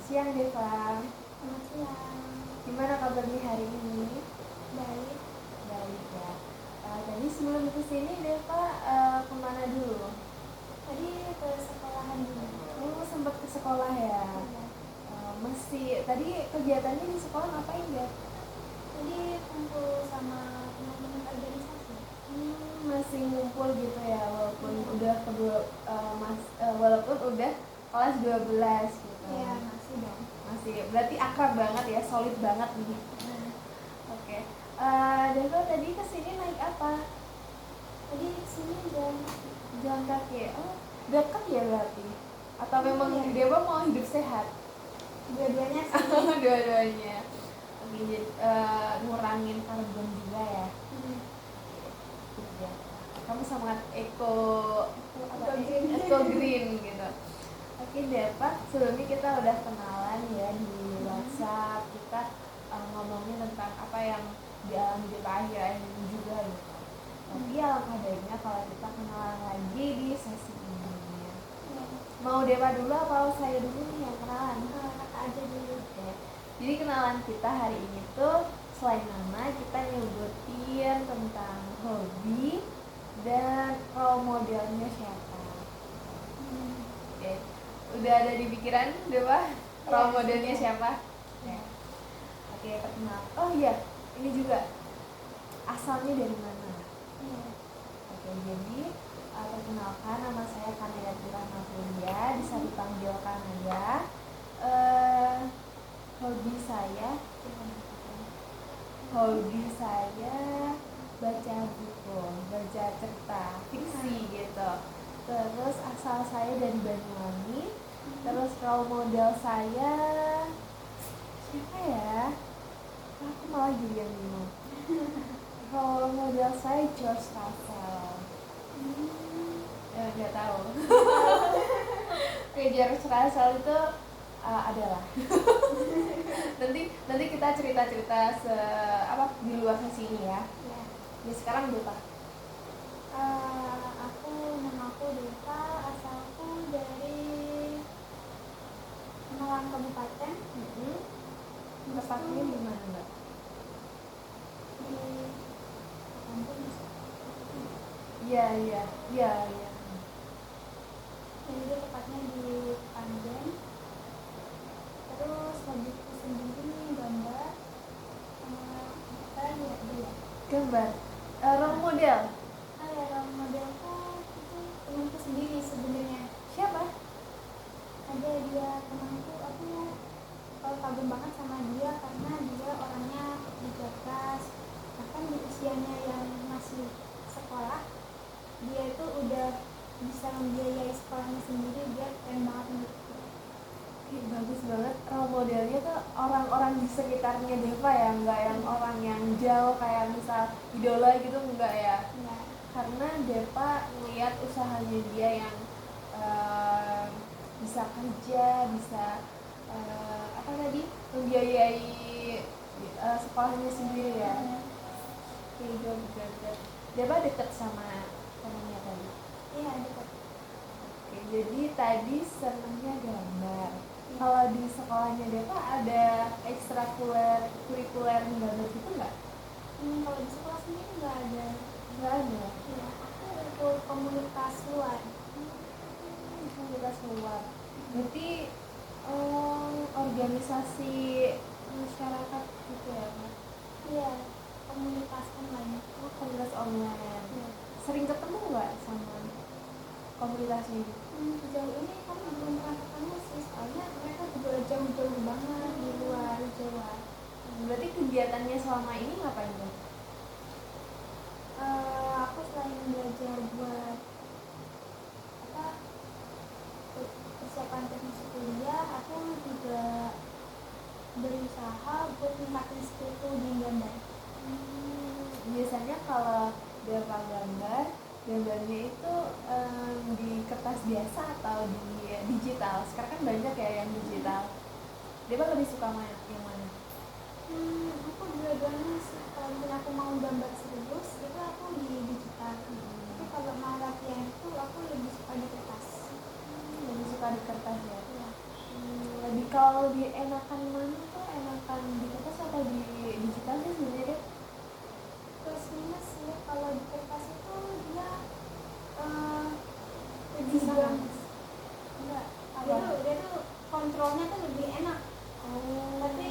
siang Deva. Selamat siang. Gimana kabarnya hari ini? Baik. Baik ya. Tadi sebelum kesini Deva kemana dulu? Tadi ke sekolahan dulu. Oh, sempat ke sekolah ya? Iya. Masih, tadi kegiatannya di sekolah ngapain ya? Tadi kumpul sama teman-teman organisasi. Masih ngumpul gitu ya, walaupun Iya. udah walaupun udah kelas 12 gitu. Iya, masih dong. Masih, berarti akrab banget ya, solid banget nih. Oke. Deva tadi kesini naik apa? Tadi kesini jam Jalan kaki. Oh, deket ya berarti? Atau memang Iya. Deva mau hidup sehat? dua-duanya sih. Dua-duanya. Oke, jadi ngurangin karbon juga ya. Ya. Kamu sangat eco green gitu. Oke Deva, sebelumnya kita udah kenalan ya di WhatsApp. Kita ngomongin tentang apa yang dialami Deva akhir-akhir ini juga gitu. Tapi alangkah baiknya kalau kita kenalan lagi di sesi ini. Mau Deva dulu atau saya dulu nih yang kenalan? Kakak aja dulu. Oke. Jadi kenalan kita hari ini tuh selain nama kita nyebutin tentang hobi dan role modelnya siapa. Oke. Udah ada di pikiran Dewa role modelnya siapa? Ya. Oke, perkenalkan. Oh iya, ini juga asalnya dari mana? Iya. Oke, jadi perkenalkan, nama saya Kanayati Rahmatulia, bisa dipanggil Kanaya. Hobi saya baca buku, baca cerita fiksi gitu. Terus asal saya dari Banyuwangi. Terus role model saya siapa ya? Aku malah jadi yang bingung. Role model saya George Russell. Nggak tahu. George Russell itu adalah nanti kita cerita di luar sesi ini ya. Iya. Jadi sekarang Deva. Namaku Deva, asalku dari Malang Kabupaten. Tepatnya di mana Mbak? Di kampung. Iya. Jadi tepatnya di Panjen. Terus hobiku sendiri gambar sama dia. Gambar. Role model. Role modelku itu temanku sendiri sebenarnya. Siapa? Ada dia temanku, aku kagum banget sama dia karena dia orangnya cerdas. Bahkan di usianya yang masih sekolah, dia itu udah bisa membiayai sekolahnya sendiri. Dia keren banget gitu. Bagus banget. Role modelnya tuh orang-orang di sekitarnya Deva ya, nggak yang orang yang jauh kayak misal idola gitu, enggak ya? Iya. Karena Deva ngeliat usahanya dia yang bisa kerja, bisa membiayai sekolahnya sendiri ya. Oke, good. Deva deket sama temannya tadi. Iya, dekat. Oke, jadi tadi senangnya gambar. Kalau di sekolahnya Deva ada ekstrakurikuler gambar gitu nggak? Kalau di sekolah sendiri nggak ada. Nggak ada. Ya, aku ikut komunitas luar. Komunitas luar. Berarti organisasi masyarakat gitu ya Pak? Iya, komunitas online. Oh, komunitas online. Iya. Sering ketemu nggak sama komunitasnya? Sejauh ini kami belum pernah ketemu sih, soalnya mereka juga jauh-jauh banget di luar Jawa. Berarti kegiatannya selama ini ngapain tuh? Aku selain belajar buat persiapan teknis kuliah, aku juga berusaha buat meningkatkan skillku di gambar. Biasanya kalau Deva gambarnya itu di kertas biasa atau di digital? Sekarang kan banyak ya yang digital. Deva lebih suka yang mana? Aku dua-duanya sih. Kalau aku mau gambar serius itu aku di digital. Tapi kalau mau latihan itu aku lebih suka di kertas. Lebih suka di kertas ya? Iya. Lebih Kalau lebih enakan mana tuh, enakan di kertas atau di digital sih sebenarnya deh? Plus minus ya, kalau di kertas itu dia lebih Susah gampang. nggak? Enggak, Apa? dia tuh kontrolnya tuh lebih enak. Oh. Tapi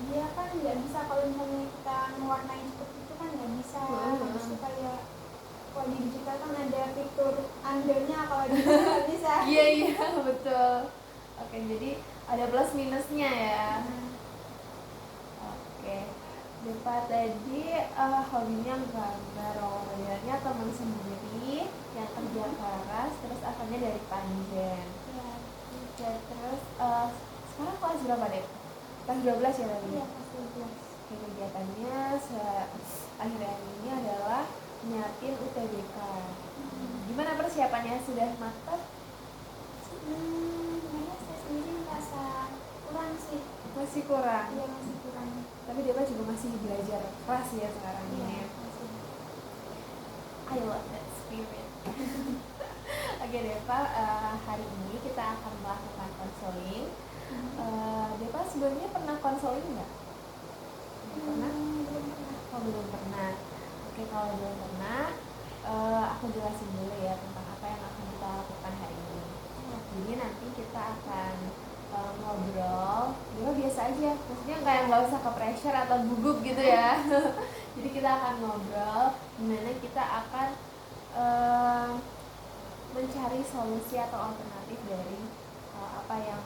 dia kan nggak bisa kalau misalnya kita mewarnai seperti itu kan nggak bisa. Habis itu kayak kalau di digital kan ada fitur undernya, kalau di digital nggak bisa. Iya betul. Oke, jadi ada plus minusnya ya. Oke, Depa tadi hobinya gambar, awalnya teman sendiri yang kerja keras, terus asalnya dari Panjen. Ya, Oke, terus sekarang kelas berapa deh? Kelas 12 ya tadi? iya pasti jelas. Oke, kegiatannya akhir-akhir ini adalah nyiapin UTBK. Gimana persiapannya, sudah matang? Sebenarnya saya sendiri merasa kurang sih. Masih kurang? Iya, masih kurang. Tapi Depa juga masih belajar keras ya sekarang ini. Iya, masih. I love that spirit. Oke Depa, hari ini kita akan melakukan konseling. Depa sebelumnya pernah konseling nggak? Pernah? Belum pernah. Oh, belum pernah. Oke, kalau belum pernah, aku jelasin dulu ya tentang apa yang akan kita lakukan hari ini. Jadi nanti kita akan ngobrol, biasa aja, maksudnya kayak nggak usah ke pressure atau gugup gitu ya. Jadi kita akan ngobrol, dimana kita akan mencari solusi atau alternatif dari apa yang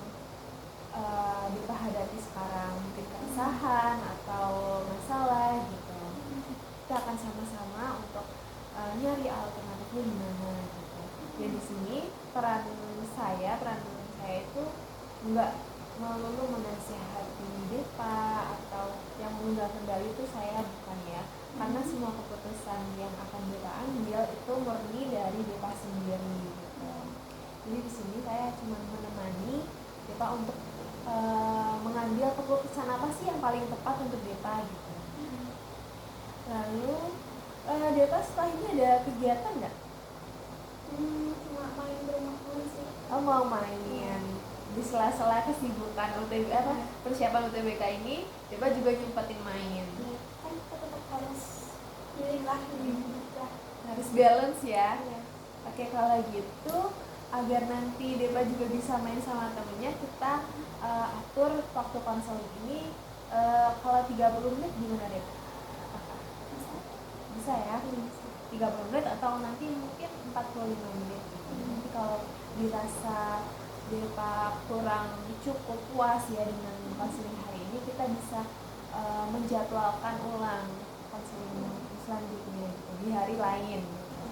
kita hadapi sekarang, mungkin keresahan atau masalah gitu. Kita akan sama-sama untuk nyari alternatifnya gimana gitu. Dan di sini peran saya itu nggak melulu menasihati Depa atau yang memegang kendali itu saya bukan ya, karena semua keputusan yang akan Depa ambil itu murni dari Depa sendiri gitu. Jadi di sini saya cuma menemani Depa untuk mengambil keputusan apa sih yang paling tepat untuk Depa gitu. Lalu Depa setelah ini ada kegiatan nggak? Cuma main bermain sih. Oh, mau main. Di sela-sela kesibukan UTBK persiapan UTBK ini, Depa juga nyempetin main. Kan kita tetap harus pilih lah, Harus balance ya. Iya. Oke, kalau gitu agar nanti Depa juga bisa main sama temennya, kita atur waktu konseling ini kalau 30 menit gimana Depa? Bisa ya? 30 menit atau nanti mungkin 45 menit gitu. Nanti kalau dirasa Depa kurang cukup puas ya dengan konseling hari ini, kita bisa menjadwalkan ulang konseling selanjutnya gitu, di hari lain gitu.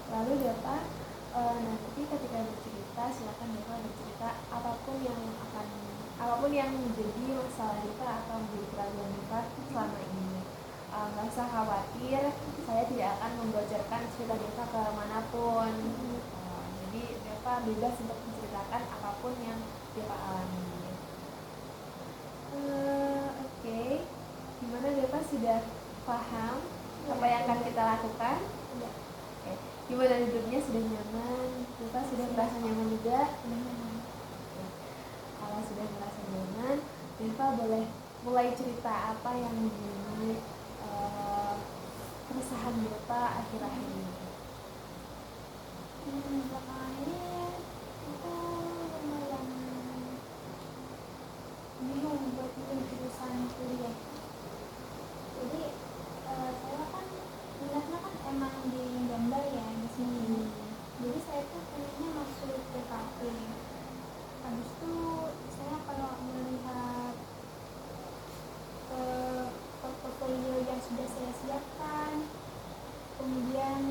Lalu Depa nanti ketika bercerita, silakan Depa bercerita apapun yang menjadi masalah Depa atau menjadi keraguan Depa selama ini. Nggak usah khawatir, saya tidak akan membocorkan cerita Depa ke manapun. Jadi Depa bebas untuk menceritakan apapun yang Depa alami. Oke. Gimana Depa, sudah paham apa yang akan kita lakukan? Iya. Oke. Gimana duduknya, sudah nyaman? Depa sudah merasa nyaman juga? Kalau sudah merasa nyaman, Depa boleh mulai cerita apa yang menjadi keresahan Depa akhir-akhir ini. Belakangan ini aku lumayan bingung buat bikin jurusan kuliah. Jadi saya kan minatnya kan emang di gambar ya, di sini. Jadi saya tuh pengennya masuk TKP. Habis itu saya kalau melihat portofolio yang sudah saya siapkan, kemudian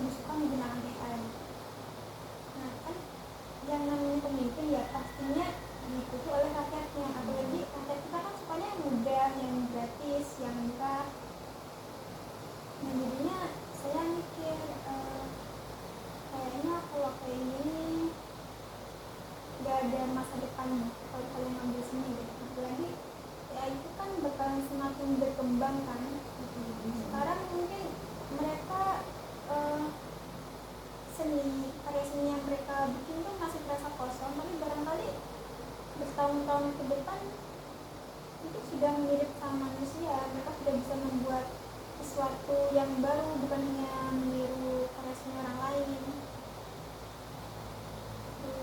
lebih suka menggunakan AI. Nah kan yang namanya pemimpin ya pastinya diikuti oleh rakyatnya, apalagi rakyat kita kan sukanya yang mudah, yang gratis, yang murah. Nah jadinya saya mikir kayaknya kalau kayak gini gak ada masa depan kalau kalian ambil seni gitu. Apalagi ya itu kan bakalan semakin berkembang kan. Sekarang mungkin mereka karya seni yang mereka bikin tuh masih terasa kosong, tapi barangkali bertahun-tahun ke depan itu sudah mirip sama manusia. Mereka sudah bisa membuat sesuatu yang baru, bukan hanya meniru karya seni orang lain.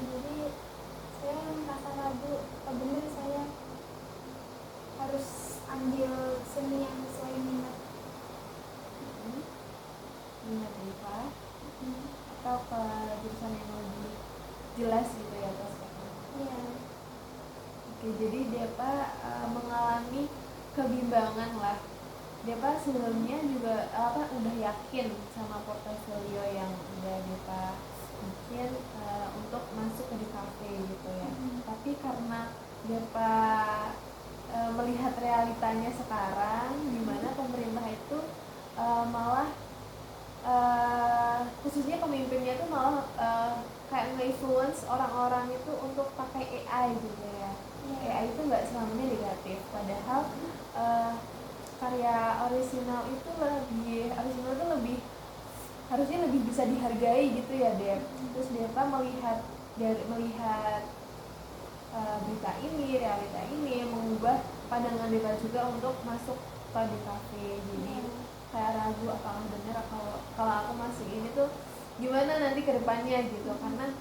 Jadi saya merasa ragu apa benar saya harus ambil seni yang sesuai minat. Minat Deva atau ke jurusan yang lebih jelas gitu ya prospeknya. Iya. Oke, jadi Deva mengalami kebimbangan lah. Deva sebelumnya juga udah yakin sama portofolio yang udah Deva bikin untuk masuk ke DKV gitu ya. Tapi karena Deva melihat realitanya sekarang, di mana pemerintah itu malah khususnya pemimpinnya itu malah kayak nge-influence orang-orang itu untuk pakai AI gitu ya. AI itu nggak selamanya negatif, padahal karya orisinal itu harusnya lebih bisa dihargai gitu ya Dev. Terus Deva melihat berita ini, realita ini mengubah pandangan Deva juga untuk masuk ke DKV. Jadi kayak ragu apakah benar kalau aku masuk ini tuh gimana nanti ke depannya gitu, karena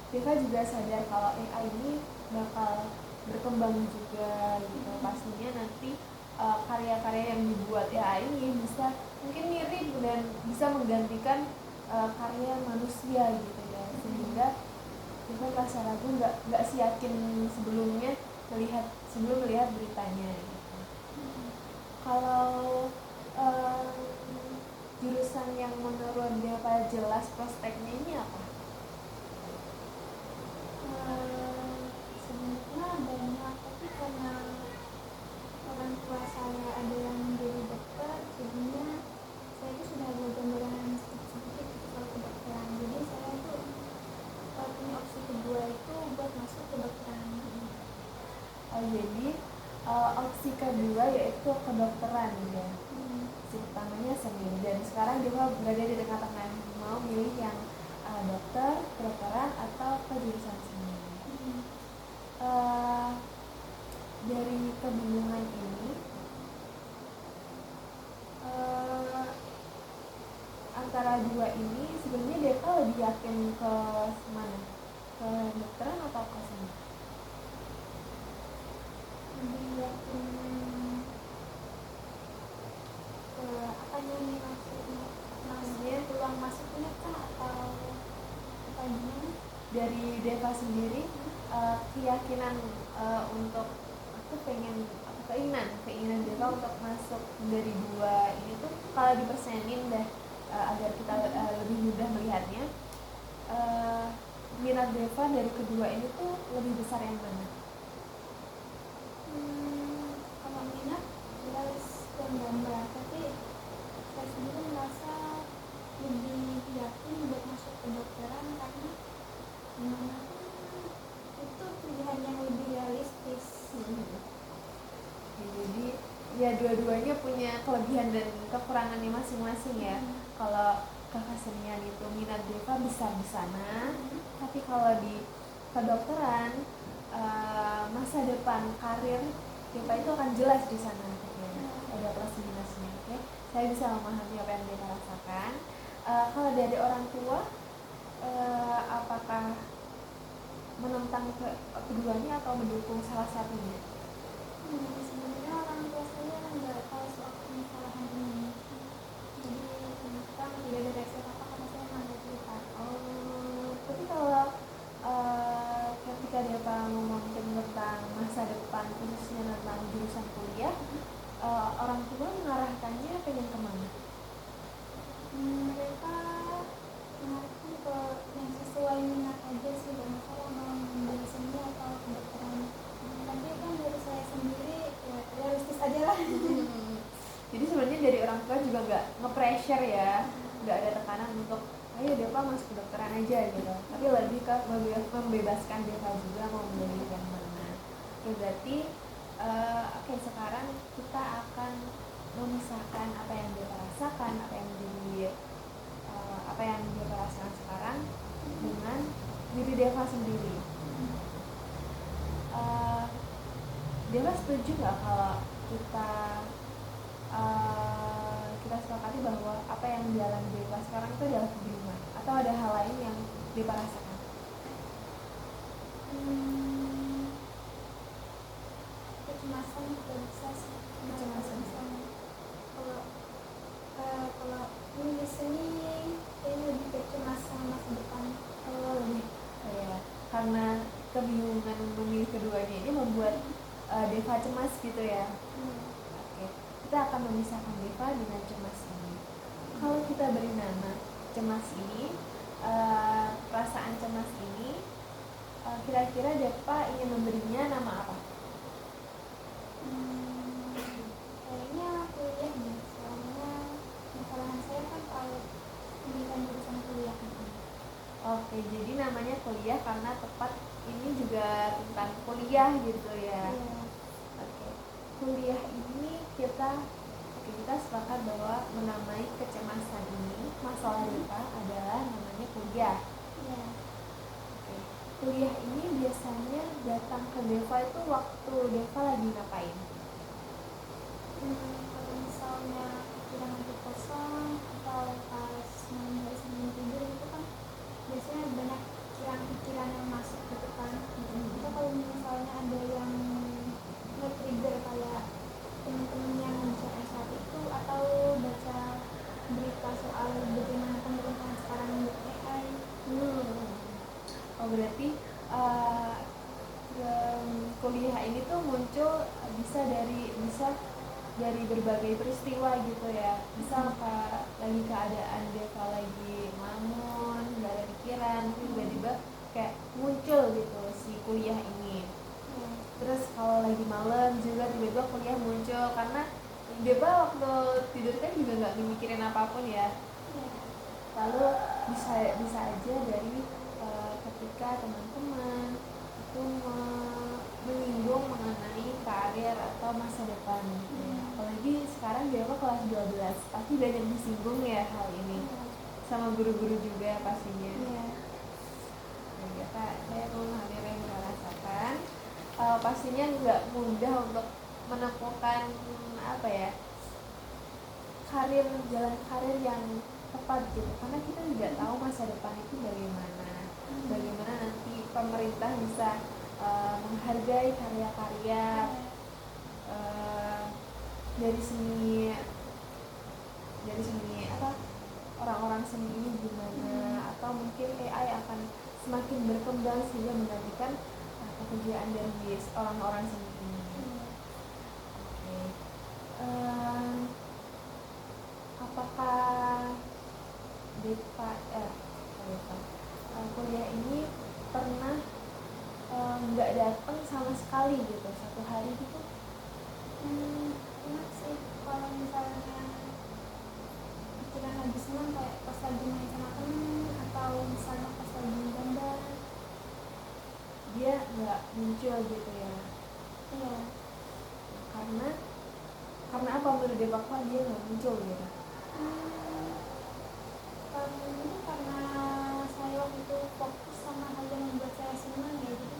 Deva juga sadar kalau AI ini bakal berkembang juga gitu. Pastinya nanti karya-karya yang dibuat AI ini bisa mungkin mirip dan bisa menggantikan karya manusia gitu ya, sehingga Deva merasa ragu, nggak seyakin sebelumnya sebelum melihat beritanya gitu. Kalau jurusan yang menurut Deva jelas prospeknya ini apa? Sebenarnya banyak, tapi karena orang tua saya ada yang menjadi dokter, jadinya saya itu sudah ada gambaran sedikit soal kedokteran. Jadi saya tuh punya opsi kedua itu buat masuk ke kedokteran. Jadi opsi kedua yaitu kedokteran ya. Opsi pertamanya seni, dan sekarang Deva berada di tengah-tengah, mau milih yang dokter, kedokteran atau ke jurusan seni. Dari kebingungan ini antara dua ini sebenarnya Deva lebih yakin ke mana? Ke kedokteran atau ke seni? Lebih yakin ke apanya nih maksudnya? Maksudnya peluang masuknya kah atau apa gimana? Dari Deva sendiri keyakinan untuk keinginan Deva untuk masuk dari dua ini tuh kalau dipersenin deh agar kita lebih mudah melihatnya, minat Deva dari kedua ini tuh lebih besar yang mana? Kalau minat jelas yang gambar, tapi saya sendiri merasa lebih yakin buat masuk ke kedokteran karena gimana itu pilihan yang lebih realistis. Jadi ya dua-duanya punya kelebihan dan kekurangannya masing-masing ya. Kalau kakak senian itu minat Deva besar di sana, tapi kalau di kedokteran masa depan karir Deva itu akan jelas di sana gitu ya. Ada plus minusnya. Oke, saya bisa memahami apa yang Deva rasakan. Kalau dari orang tua apakah menentang keduanya atau mendukung salah satunya? Sebenarnya orang tua saya nggak tahu soal permasalahan ini, jadi tentang tidak ada reaksi apa karena saya nggak cerita. Tapi kalau ketika Deva ngomong tentang masa depan khususnya tentang jurusan kuliah, orang tua mengarahkannya pengen kemana? aja lah. Jadi sebenarnya dari orang tua juga nggak nge-pressure ya, nggak ada tekanan untuk ayo Deva masuk kedokteran aja gitu, tapi lebih ke membebaskan Deva juga mau memilih yang mana. Oke, berarti oke, sekarang kita akan memisahkan apa yang Deva rasakan, apa yang Deva rasakan sekarang dengan diri Deva sendiri. Deva setuju nggak kalau kita sepakati bahwa apa yang dialami Deva sekarang itu adalah kebingungan, atau ada hal lain yang Deva rasakan? Kecemasan juga bisa sih. Kecemasan. Kalau ini di sini kayaknya lebih kecemas sama masa depan. Lebih karena kebingungan memilih keduanya ini membuat Deva cemas gitu ya. Oke, kita akan memisahkan Deva dengan cemas ini. Kalau kita beri nama cemas ini, perasaan cemas ini, kira-kira Deva ingin memberinya nama apa? Kayaknya kuliah nih, soalnya masalah saya kan kalau pilihan jurusan kuliah. Oke, jadi namanya kuliah karena tepat ini juga tentang kuliah gitu ya. Oke, kuliah ini kita sepakat bahwa menamai kecemasan ini, masalah Deva adalah namanya kuliah. Oke, kuliah ini biasanya datang ke Deva itu waktu Deva lagi ngapain? Kalau misalnya pikiran lagi kosong atau pas malam hari sebelum tidur itu kan biasanya banyak pikiran-pikiran yang masuk gitu kan. Itu kalau misalnya ada yang nge-trigger kayak teman-teman yang bicara saat itu, atau baca berita soal bagaimana pemerintahan sekarang untuk AI. Oh, berarti kuliah ini tuh muncul bisa dari berbagai peristiwa gitu ya. Misal lagi keadaan Deva lagi ngelamun, nggak ada pikiran, tiba-tiba kayak muncul gitu si kuliah ini. Terus kalau lagi malam juga tiba-tiba kuliah muncul, karena Deva waktu tidur kan juga nggak mikirin apapun ya. Lalu bisa aja dari ketika teman-teman itu menyinggung mengenai karir atau masa depan gitu ya. Apalagi sekarang Deva kelas 12, pasti banyak disinggung ya hal ini sama guru-guru juga pastinya. Saya memahami apa yang merasakan. Pastinya nggak mudah untuk menemukan jalan karir yang tepat gitu, karena kita tidak tahu masa depan itu bagaimana nanti pemerintah bisa menghargai karya-karya dari seni orang-orang seni ini gimana, atau mungkin AI akan semakin berkembang sehingga menggantikan pekerjaan dari orang-orang seni ini. Apakah Deva kuliah ini pernah nggak datang sama sekali gitu satu hari gitu? Enak sih kalau misalnya pikiran lagi senang, kayak pas lagi main sama temen atau misalnya pas lagi gambar, dia nggak muncul gitu ya. Karena apa menurut Deva kok dia nggak muncul gitu? karena saya waktu itu fokus sama hal yang membuat saya senang ya, jadi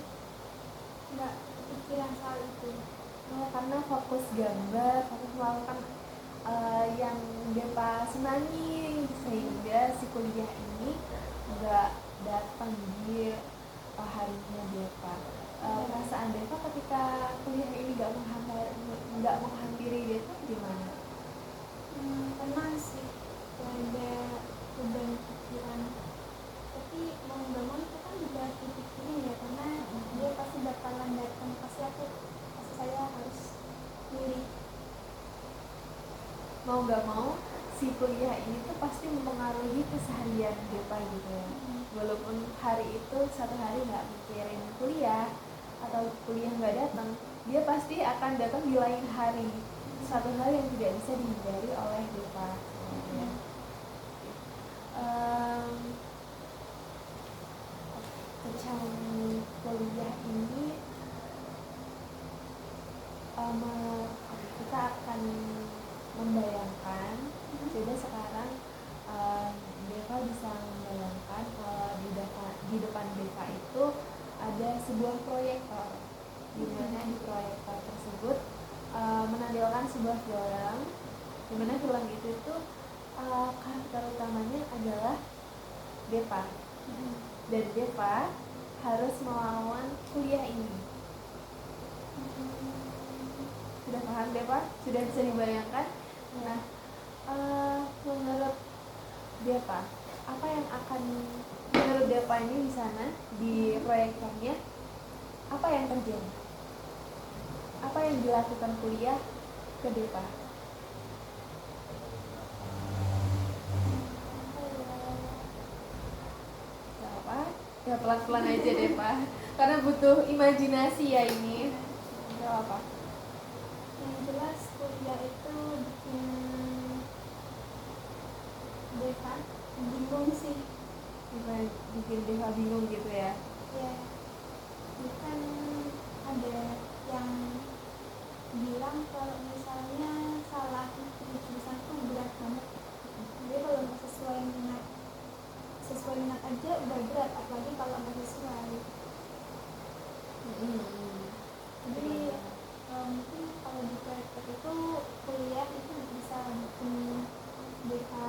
nggak kepikiran soal itu. Karena fokus gambar, fokus melakukan yang Deva senangi, sehingga si kuliah ini nggak datang di harinya Deva. Perasaan Deva ketika kuliah ini nggak menghampiri Deva gimana? Tenang sih, ada beban pikiran, tapi mau nggak mau itu kan udah dipikirin ya, karena dia pasti bakalan datang, pasti saya harus milih. Mau nggak mau si kuliah ini tuh pasti mempengaruhi keseharian Deva gitu ya. Walaupun hari itu satu hari nggak mikirin kuliah atau kuliah nggak datang, dia pasti akan datang di lain hari. Satu hal yang tidak bisa dihindari oleh Deva. Ya. Tentang kuliah ini kita akan membayangkan. Coba sekarang Deva bisa membayangkan kalau di depan Deva itu ada sebuah proyektor, di mana di proyektor tersebut menampilkan sebuah film, di mana film itu tuh karakter utamanya adalah Deva, dan Deva harus melawan kuliah ini. Sudah paham Deva? Sudah bisa dibayangkan? Nah, menurut Deva, apa yang akan menurut Deva ini di sana di proyektornya, apa yang terjadi? Apa yang dilakukan kuliah ke Deva? Gak apa? Ya pelan-pelan aja Deva, karena butuh imajinasi ya ini. Gak apa? Yang jelas kuliah itu bikin Deva bingung sih. Bikin Deva bingung gitu ya? Ya, bukan ada yang bilang kalau misalnya salah pilih jurusan tuh berat banget. Jadi kalau nggak sesuai minat aja udah berat, apalagi kalau nggak sesuai. Jadi mungkin kalau di proyektor itu kuliah itu bisa bikin Deva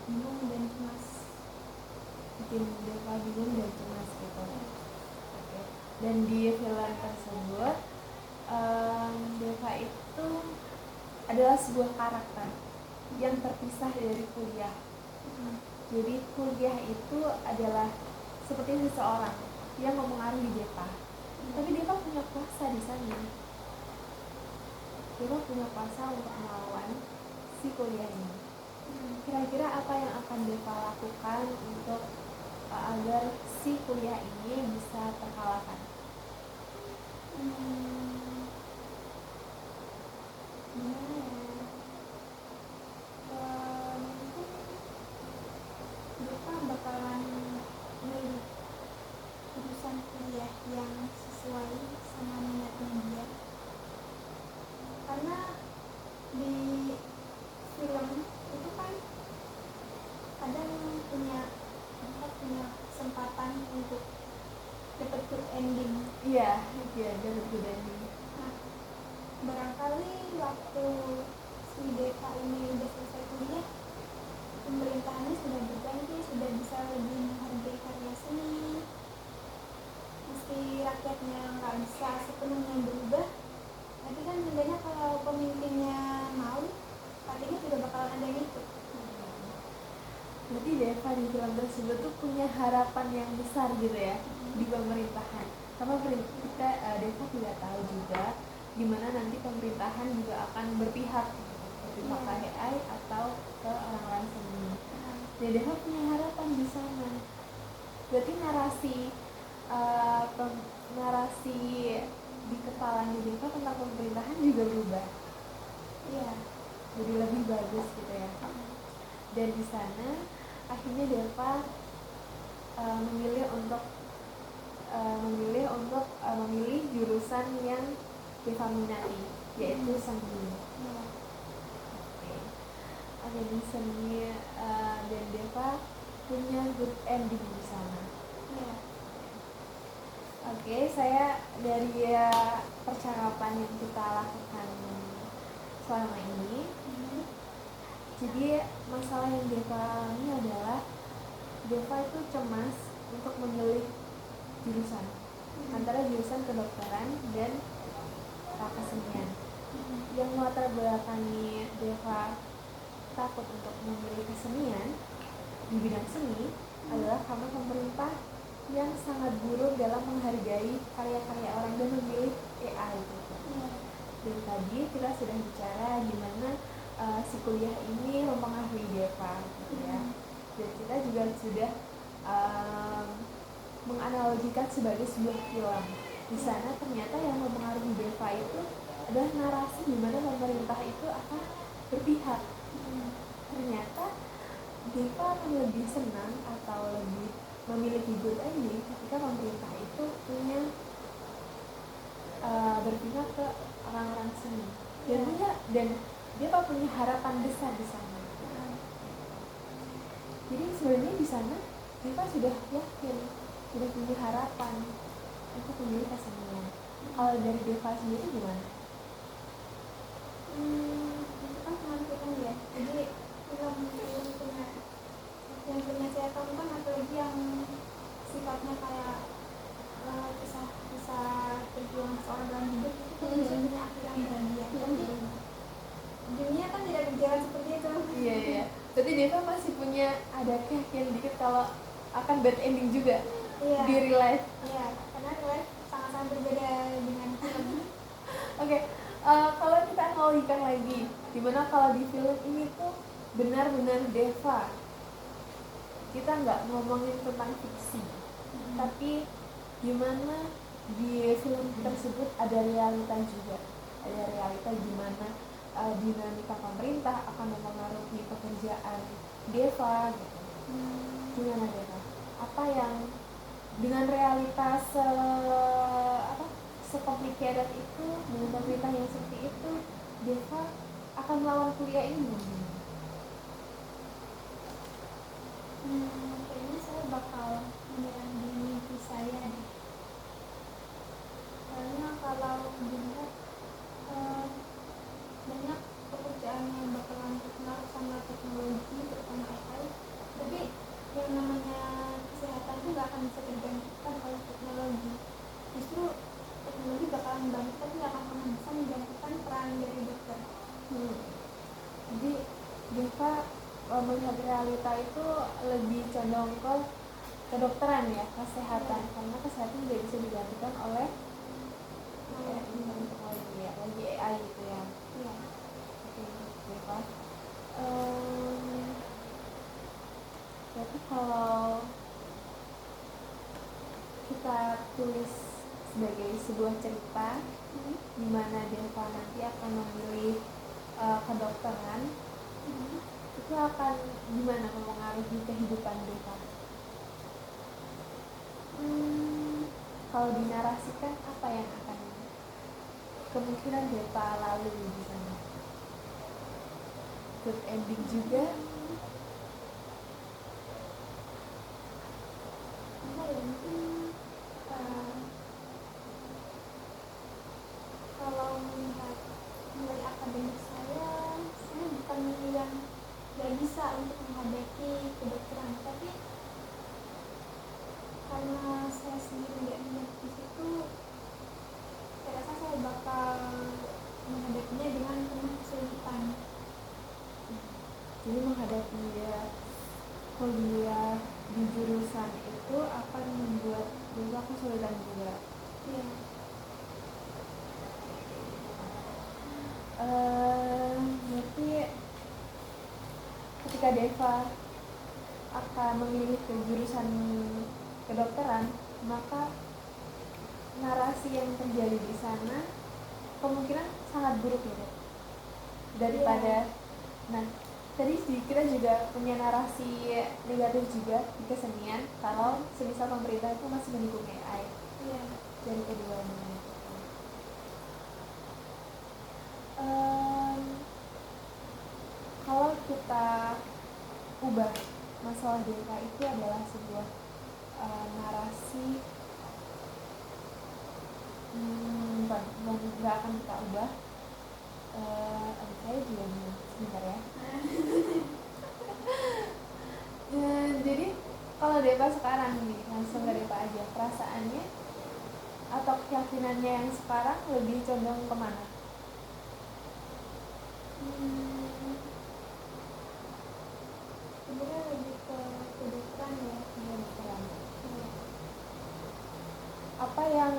bingung dan cemas. Bikin Deva bingung dan cemas gitu. Oke. Dan di film tersebut Deva itu adalah sebuah karakter yang terpisah dari kuliah. Jadi kuliah itu adalah seperti seseorang yang mempengaruhi Deva. Tapi Deva punya kuasa di sana. Deva punya kuasa untuk melawan si kuliah ini. Kira-kira apa yang akan Deva lakukan untuk agar si kuliah ini bisa terkalahkan? Gimana ya? Mungkin Deva bakalan milih jurusan kuliah yang sesuai sama minatnya dia, karena di film itu kan kadang punya kesempatan untuk dapat good ending. Iya, dapat good ending. Nah, barangkali waktu si Deva ini udah selesai kuliah, pemerintahannya sudah berganti, sudah bisa lebih menghargai karya seni. Meski rakyatnya nggak bisa sepenuhnya berubah, tapi kan sebenarnya kalau pemimpinnya mau, artinya juga bakalan ada yang ikut. Berarti Deva di film tersebut tuh punya harapan yang besar gitu ya di pemerintahan. Karena Deva tidak tahu juga di mana nanti pemerintahan juga akan berpihak ke AI atau ke orang-orang seni. Dan Deva punya harapan di sana. Berarti narasi di kepalanya Deva tentang pemerintahan juga berubah. Iya. Jadi lebih bagus gitu ya. Dan di sana akhirnya Deva memilih memilih jurusan yang Deva minati, yaitu seni. Oke, di seni dan Deva punya good ending di sana. Oke, saya dari percakapan yang kita lakukan selama ini, jadi masalah yang Deva alami adalah Deva itu cemas untuk memilih jurusan antara jurusan kedokteran dan kesenian. Yang melatar belakangi Deva takut untuk memilih kesenian di bidang seni adalah karena pemerintah yang sangat buruk dalam menghargai karya-karya orang dan memilih AI gitu. Dan tadi kita sudah bicara gimana si kuliah ini mempengaruhi Deva gitu ya. Dan kita juga sudah menganalogikan sebagai sebuah film. Di sana ternyata yang mempengaruhi Deva itu adalah narasi di mana pemerintah itu akan berpihak. Ternyata Deva akan lebih senang atau lebih memiliki good ending ketika pemerintah itu punya berpihak ke orang-orang sini. Dan dia punya harapan besar di sana. Jadi sebenarnya di sana Deva sudah yakin, sudah punya harapan untuk memilih kesenian. Kalau dari Deva sendiri gimana? Itu kan penampilan ya. Jadi film yang punya saya tonton apalagi yang sifatnya kayak kisah perjuangan seorang dalam hidup itu kan biasanya akhir yang bahagia. Tapi dunia kan tidak berjalan seperti itu. Iya. Berarti Deva masih punya ada keyakinan dikit kalau akan bad ending juga di real life. Iya, karena real life sangat-sangat berbeda dengan film. Oke, kalau kita analogikan lagi, dimana kalau di film ini tuh benar-benar Deva, kita nggak ngomongin tentang fiksi, tapi gimana di film tersebut ada realita juga, ada realita gimana dinamika pemerintah akan mempengaruhi pekerjaan Deva gitu. Gimana Deva? Apa yang dengan realitas sekomplikated itu, dengan pemerintah yang seperti itu, Deva akan melawan kuliah ini? Kayaknya saya bakal menyerah di mimpi saya deh. Karena kalau dilihat banyak pekerjaan yang bakalan terpengaruh sama teknologi, terutama AI. Tapi yang namanya kesehatan itu nggak akan bisa tergantikan oleh teknologi. Justru teknologi bakalan membantu, tapi nggak akan pernah bisa menggantikan peran dari dokter. Jadi Deva melihat realita itu lebih condong ke kedokteran ya, kesehatan, karena kesehatan tidak bisa digantikan oleh teknologi ya, lagi AI gitu ya. Oke, Deva. Berarti kalau kita tulis sebagai sebuah cerita di mana Deva nanti akan memilih kedokteran, itu akan gimana mempengaruhi kehidupan Deva? Kalau dinarasikan, apa yang akan kemungkinan Deva lalui di sana? Good ending juga? Kalau melihat nilai akademik saya bukan yang gak bisa untuk menghadapi kedokteran, tapi karena saya sendiri gak minat di situ, saya rasa saya bakal menghadapinya dengan penuh kesulitan. Jadi menghadapi kuliah di jurusan itu akan membuat Deva kesulitan juga. Iya. Berarti ketika Deva akan memilih ke jurusan kedokteran, maka narasi yang terjadi di sana kemungkinan sangat buruk ya daripada nah tadi kita juga punya narasi negatif juga di kesenian kalau semisal pemerintah itu masih mendukung AI dari keduanya. Kalau kita ubah masalah Deva itu adalah sebuah narasi nggak akan kita ubah. Saya juga bingung sebentar ya. Jadi kalau Deva sekarang nih langsung ke Deva aja, perasaannya atau keyakinannya yang sekarang lebih condong kemana? Sebenarnya lebih ke kedokteran ya. Kedokteran. Apa yang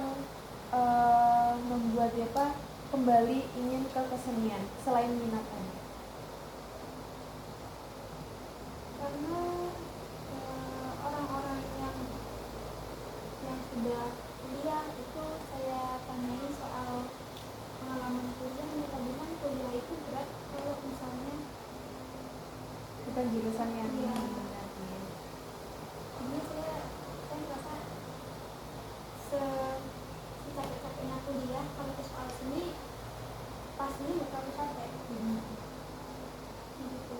membuat Deva kembali ingin ke kesenian selain minat tadi? Karena orang-orang yang sudah kuliah itu saya bukan jurusan yang Iya. diminati. Jadi saya merasa secapek-capeknya kuliah kalau ke soal seni pas ini bakal capek gitu.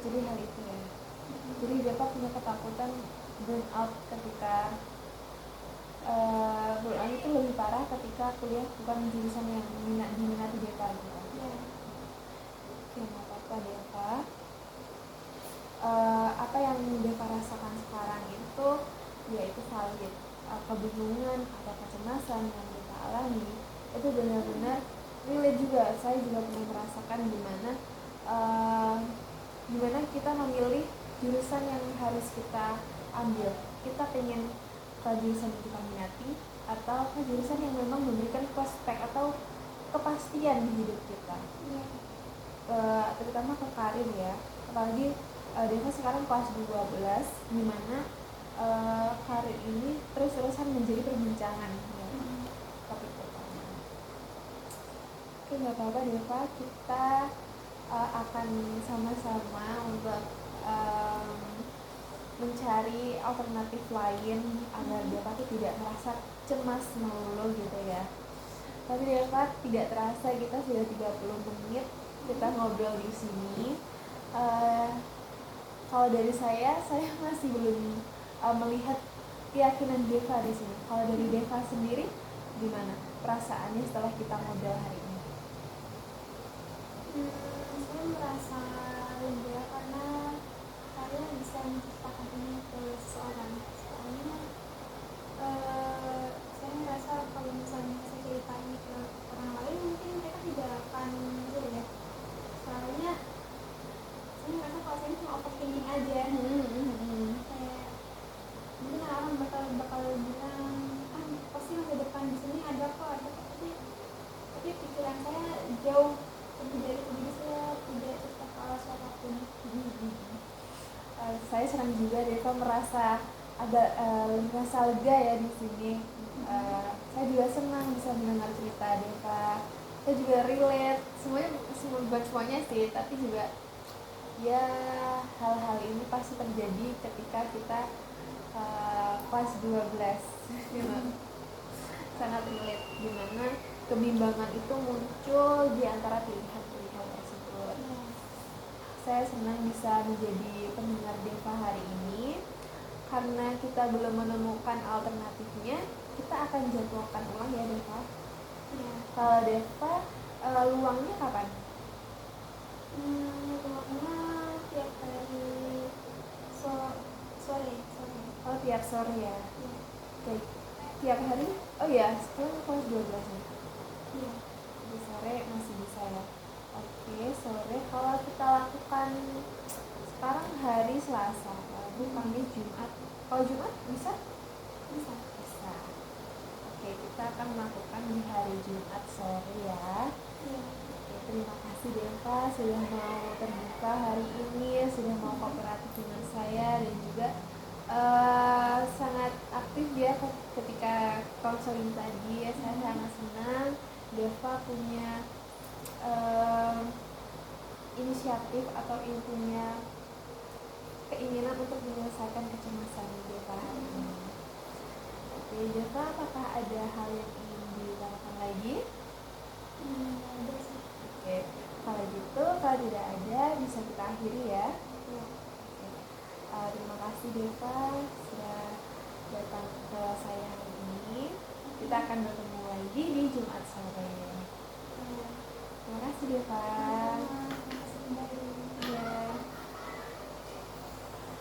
Jadi hal itu ya. Jadi Deva punya ketakutan burnout ketika burnout itu lebih parah ketika kuliah bukan jurusan yang diminati Deva gitu. Iya. Oke, nggak apa-apa Deva. Apa yang Deva rasakan sekarang itu yaitu valid. Kebingungan atau kecemasan yang Deva alami itu benar-benar relate juga. Saya juga pernah merasakan gimana kita memilih jurusan yang harus kita ambil. Kita pengen ke jurusan yang kita minati atau ke jurusan yang memang memberikan prospek atau kepastian di hidup kita. Iya. Terutama ke karir ya. Apalagi Deva sekarang kelas 12 dimana karir ini terus-terusan menjadi perbincangan ya. Topik pertama. Oke, nggak apa-apa Deva, kita akan sama-sama untuk mencari alternatif lain agar Deva tidak merasa cemas melulu gitu ya. Tapi Deva, tidak terasa kita sudah 30 menit kita ngobrol di sini. Kalau dari saya masih belum melihat keyakinan Deva di sini. Kalau dari Deva sendiri, gimana perasaannya setelah kita ngobrol hari ini? Saya merasa lega karena saya bisa menceritakan ini ke seseorang. Soalnya saya merasa kalau misalnya saya cerita ini ke orang lain mungkin mereka tidak akan gitu ya. Soalnya saya merasa kalau saya cuma overthinking aja. Kayak mungkin orang bakal bilang pasti masa depan di sini ada kok, tapi pikiran saya jauh lebih dari itu, jadi saya tidak cerita ke siapapun. Saya senang juga Deva merasa agak merasa lega ya di sini. Saya juga senang bisa mendengar cerita Deva. Saya juga relate, bukan semuanya sih, tapi juga ya hal-hal ini pasti terjadi ketika kita kelas 12 sangat relate, dimana kebimbangan itu muncul di antara pilihan-pilihan tersebut. Saya senang bisa menjadi pendengar Deva hari ini. Karena kita belum menemukan alternatifnya, kita akan jadwalkan ulang ya Deva. Ya. Kalau Deva, luangnya kapan? Luangnya tiap hari sore. Oh, tiap sore ya. Ya. Oke. Tiap hari? Oh ya, sekarang kelas 12 nih. Iya. Di sore masih bisa ya. Oke, sore kalau kita lakukan sekarang hari Selasa, Rabu, Kamis, Jumat. Kalau Jumat bisa? Bisa. Bisa. Oke, kita akan melakukan di hari Jumat sore ya. Iya. Oke, terima kasih Deva sudah mau terbuka hari ini, sudah mau kooperatif dengan saya dan juga sangat aktif ya ketika konseling tadi. Saya sangat senang Deva punya inisiatif atau punya keinginan untuk menyelesaikan kecemasan Deva hari ini. Oke, Deva, apakah ada hal yang ingin ditanyakan lagi? Ada sih. Oke, kalau gitu, kalau tidak ada, bisa kita akhiri ya. Ya. Terima kasih Deva sudah datang ke saya hari ini. Kita akan bertemu lagi di Jumat sore. Terima kasih Deva.